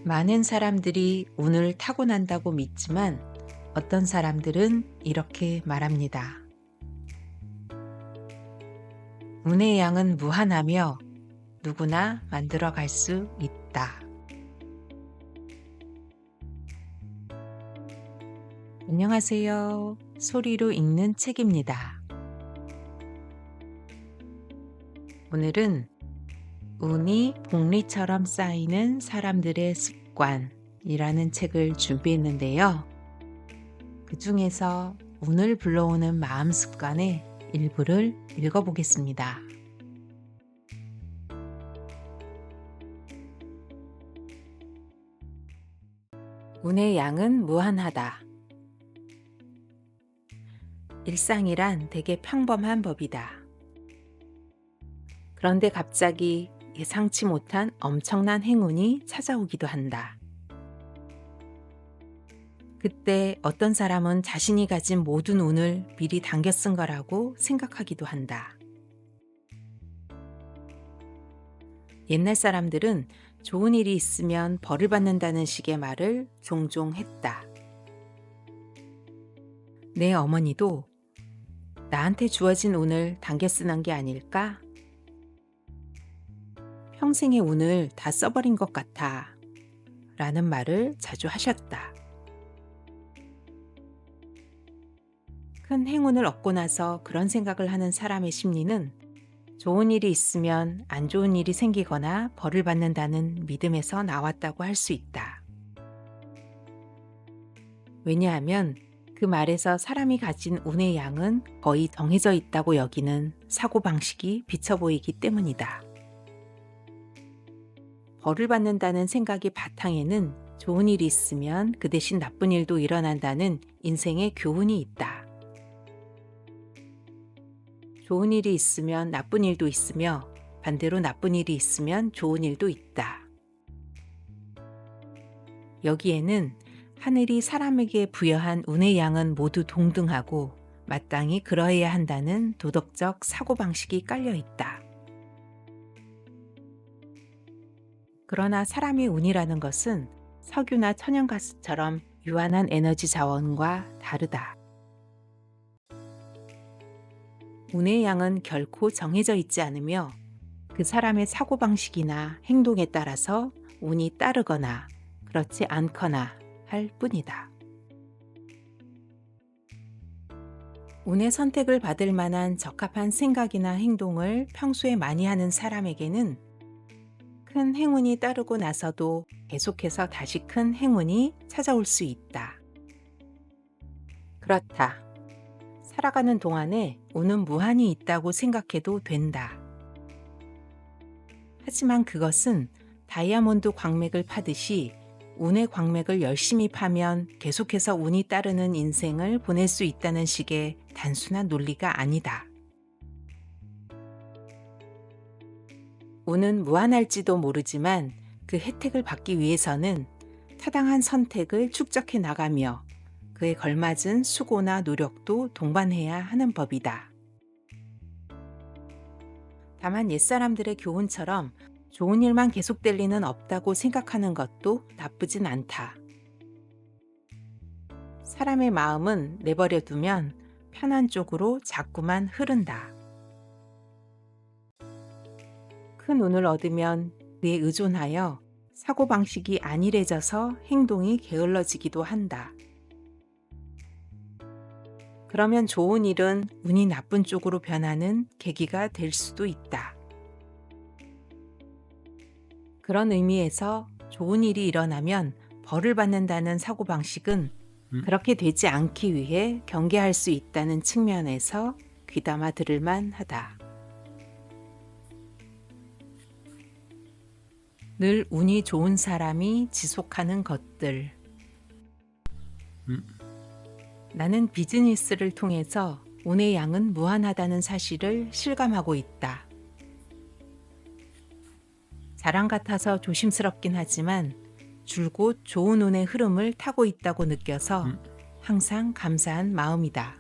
많은 사람들이 운을 타고난다고 믿지만 어떤 사람들은 이렇게 말합니다. 운의 양은 무한하며 누구나 만들어 갈 수 있다. 안녕하세요. 소리로 읽는 책입니다. 오늘은 운이 복리처럼 쌓이는 사람들의 습관이라는 책을 준비했는데요. 그 중에서 운을 불러오는 마음 습관의 일부를 읽어보겠습니다. 운의 양은 무한하다. 일상이란 되게 평범한 법이다. 그런데 갑자기 예상치 못한 엄청난 행운이 찾아오기도 한다. 그때 어떤 사람은 자신이 가진 모든 운을 미리 당겨 쓴 거라고 생각하기도 한다. 옛날 사람들은 좋은 일이 있으면 벌을 받는다는 식의 말을 종종 했다. 내 어머니도 나한테 주어진 운을 당겨 쓰는 게 아닐까? 평생의 운을 다 써버린 것 같아 라는 말을 자주 하셨다. 큰 행운을 얻고 나서 그런 생각을 하는 사람의 심리는 좋은 일이 있으면 안 좋은 일이 생기거나 벌을 받는다는 믿음에서 나왔다고 할 수 있다. 왜냐하면 그 말에서 사람이 가진 운의 양은 거의 정해져 있다고 여기는 사고방식이 비쳐 보이기 때문이다. 벌을 받는다는 생각이 바탕에는 좋은 일이 있으면 그 대신 나쁜 일도 일어난다는 인생의 교훈이 있다. 좋은 일이 있으면 나쁜 일도 있으며 반대로 나쁜 일이 있으면 좋은 일도 있다. 여기에는 하늘이 사람에게 부여한 운의 양은 모두 동등하고 마땅히 그러해야 한다는 도덕적 사고방식이 깔려 있다. 그러나 사람의 운이라는 것은 석유나 천연가스처럼 유한한 에너지 자원과 다르다. 운의 양은 결코 정해져 있지 않으며 그 사람의 사고방식이나 행동에 따라서 운이 따르거나 그렇지 않거나 할 뿐이다. 운의 선택을 받을 만한 적합한 생각이나 행동을 평소에 많이 하는 사람에게는 큰 행운이 따르고 나서도 계속해서 다시 큰 행운이 찾아올 수 있다. 그렇다. 살아가는 동안에 운은 무한히 있다고 생각해도 된다. 하지만 그것은 다이아몬드 광맥을 파듯이 운의 광맥을 열심히 파면 계속해서 운이 따르는 인생을 보낼 수 있다는 식의 단순한 논리가 아니다. 운은 무한할지도 모르지만 그 혜택을 받기 위해서는 타당한 선택을 축적해 나가며 그에 걸맞은 수고나 노력도 동반해야 하는 법이다. 다만 옛사람들의 교훈처럼 좋은 일만 계속될 리는 없다고 생각하는 것도 나쁘진 않다. 사람의 마음은 내버려 두면 편한 쪽으로 자꾸만 흐른다. 큰 운을 얻으면 그에 의존하여 사고방식이 안일해져서 행동이 게을러지기도 한다. 그러면 좋은 일은 운이 나쁜 쪽으로 변하는 계기가 될 수도 있다. 그런 의미에서 좋은 일이 일어나면 벌을 받는다는 사고방식은 그렇게 되지 않기 위해 경계할 수 있다는 측면에서 귀담아 들을 만하다. 늘 운이 좋은 사람이 지속하는 것들. 나는 비즈니스를 통해서 운의 양은 무한하다는 사실을 실감하고 있다. 자랑 같아서 조심스럽긴 하지만 줄곧 좋은 운의 흐름을 타고 있다고 느껴서 항상 감사한 마음이다.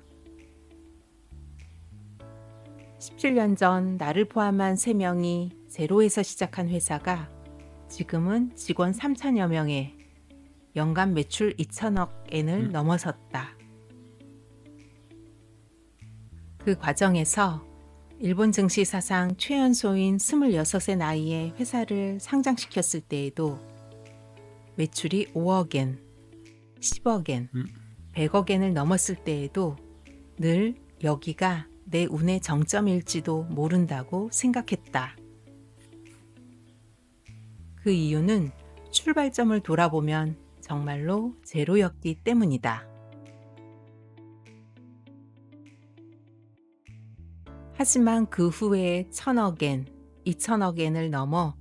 17년 전 나를 포함한 3명이 제로에서 시작한 회사가 지금은 직원 3천여 명에 연간 매출 2천억 엔을 음. 넘어섰다. 그 과정에서 일본 증시 사상 최연소인 26의 나이에 회사를 상장시켰을 때에도 매출이 5억 엔, 10억 엔, 음. 100억 엔을 넘었을 때에도 늘 여기가 내 운의 정점일지도 모른다고 생각했다. 그 이유는 출발점을 돌아보면 정말로 제로였기 때문이다. 하지만 그 후에 1천억 엔, 2천억 엔을 넘어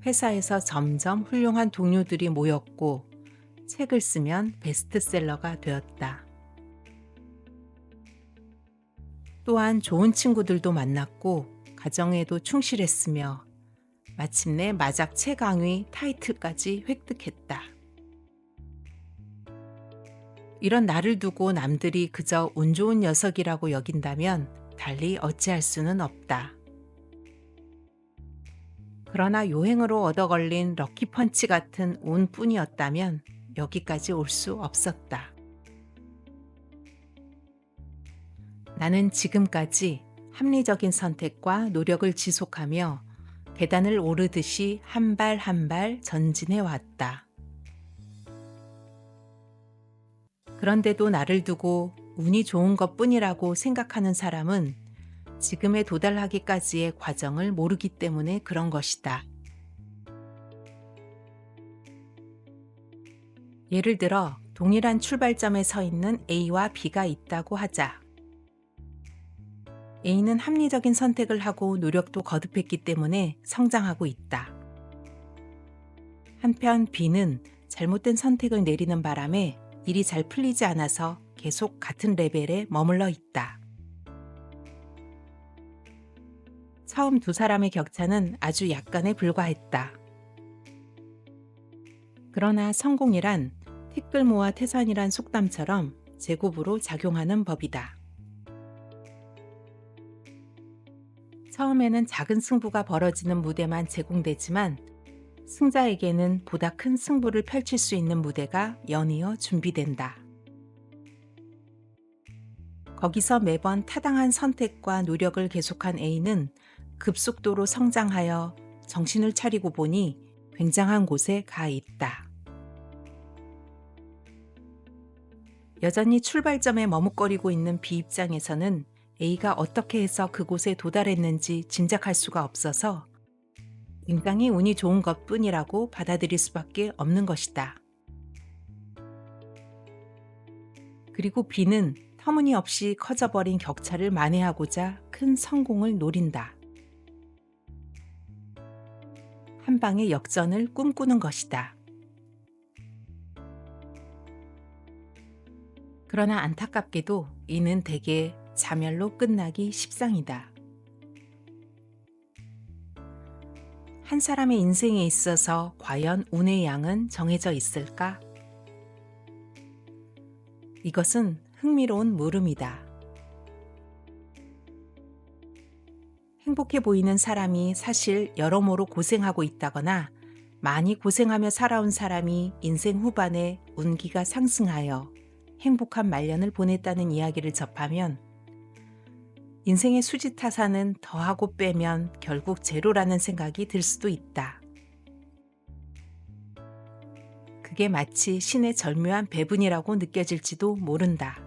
회사에서 점점 훌륭한 동료들이 모였고 책을 쓰면 베스트셀러가 되었다. 또한 좋은 친구들도 만났고 가정에도 충실했으며 마침내 마작 최강의 타이틀까지 획득했다. 이런 나를 두고 남들이 그저 운 좋은 녀석이라고 여긴다면 달리 어찌할 수는 없다. 그러나 요행으로 얻어 걸린 럭키펀치 같은 운뿐이었다면 여기까지 올 수 없었다. 나는 지금까지 합리적인 선택과 노력을 지속하며 계단을 오르듯이 한 발 한 발 전진해 왔다. 그런데도 나를 두고 운이 좋은 것뿐이라고 생각하는 사람은 지금에 도달하기까지의 과정을 모르기 때문에 그런 것이다. 예를 들어 동일한 출발점에 서 있는 A와 B가 있다고 하자. A는 합리적인 선택을 하고 노력도 거듭했기 때문에 성장하고 있다. 한편 B는 잘못된 선택을 내리는 바람에 일이 잘 풀리지 않아서 계속 같은 레벨에 머물러 있다. 처음 두 사람의 격차는 아주 약간에 불과했다. 그러나 성공이란 티끌 모아 태산이란 속담처럼 제곱으로 작용하는 법이다. 처음에는 작은 승부가 벌어지는 무대만 제공되지만 승자에게는 보다 큰 승부를 펼칠 수 있는 무대가 연이어 준비된다. 거기서 매번 타당한 선택과 노력을 계속한 A는 급속도로 성장하여 정신을 차리고 보니 굉장한 곳에 가 있다. 여전히 출발점에 머뭇거리고 있는 B 입장에서는 A가 어떻게 해서 그곳에 도달했는지 짐작할 수가 없어서 굉장히 운이 좋은 것뿐이라고 받아들일 수밖에 없는 것이다. 그리고 B는 터무니없이 커져버린 격차를 만회하고자 큰 성공을 노린다. 한 방의 역전을 꿈꾸는 것이다. 그러나 안타깝게도 이는 대개 자멸로 끝나기 십상이다. 한 사람의 인생에 있어서 과연 운의 양은 정해져 있을까? 이것은 흥미로운 물음이다. 행복해 보이는 사람이 사실 여러모로 고생하고 있다거나 많이 고생하며 살아온 사람이 인생 후반에 운기가 상승하여 행복한 말년을 보냈다는 이야기를 접하면 인생의 수지타산은 더하고 빼면 결국 제로라는 생각이 들 수도 있다. 그게 마치 신의 절묘한 배분이라고 느껴질지도 모른다.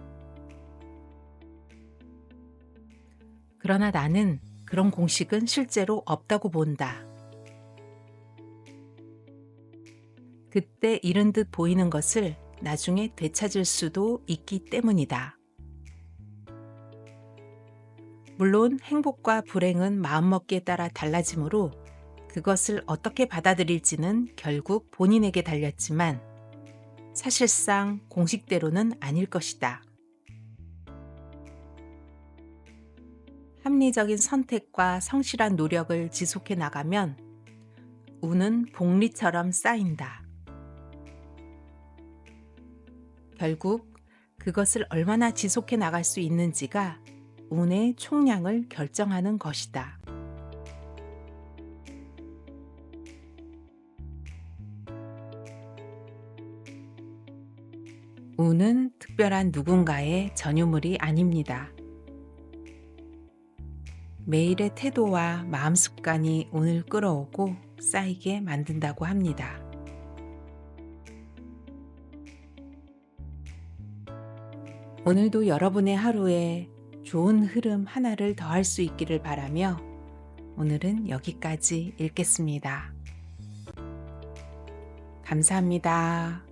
그러나 나는 그런 공식은 실제로 없다고 본다. 그때 잃은 듯 보이는 것을 나중에 되찾을 수도 있기 때문이다. 물론 행복과 불행은 마음먹기에 따라 달라지므로 그것을 어떻게 받아들일지는 결국 본인에게 달렸지만 사실상 공식대로는 아닐 것이다. 합리적인 선택과 성실한 노력을 지속해 나가면 운은 복리처럼 쌓인다. 결국 그것을 얼마나 지속해 나갈 수 있는지가 운의 총량을 결정하는 것이다. 운은 특별한 누군가의 전유물이 아닙니다. 매일의 태도와 마음 습관이 운을 끌어오고 쌓이게 만든다고 합니다. 오늘도 여러분의 하루에 좋은 흐름 하나를 더할 수 있기를 바라며 오늘은 여기까지 읽겠습니다. 감사합니다.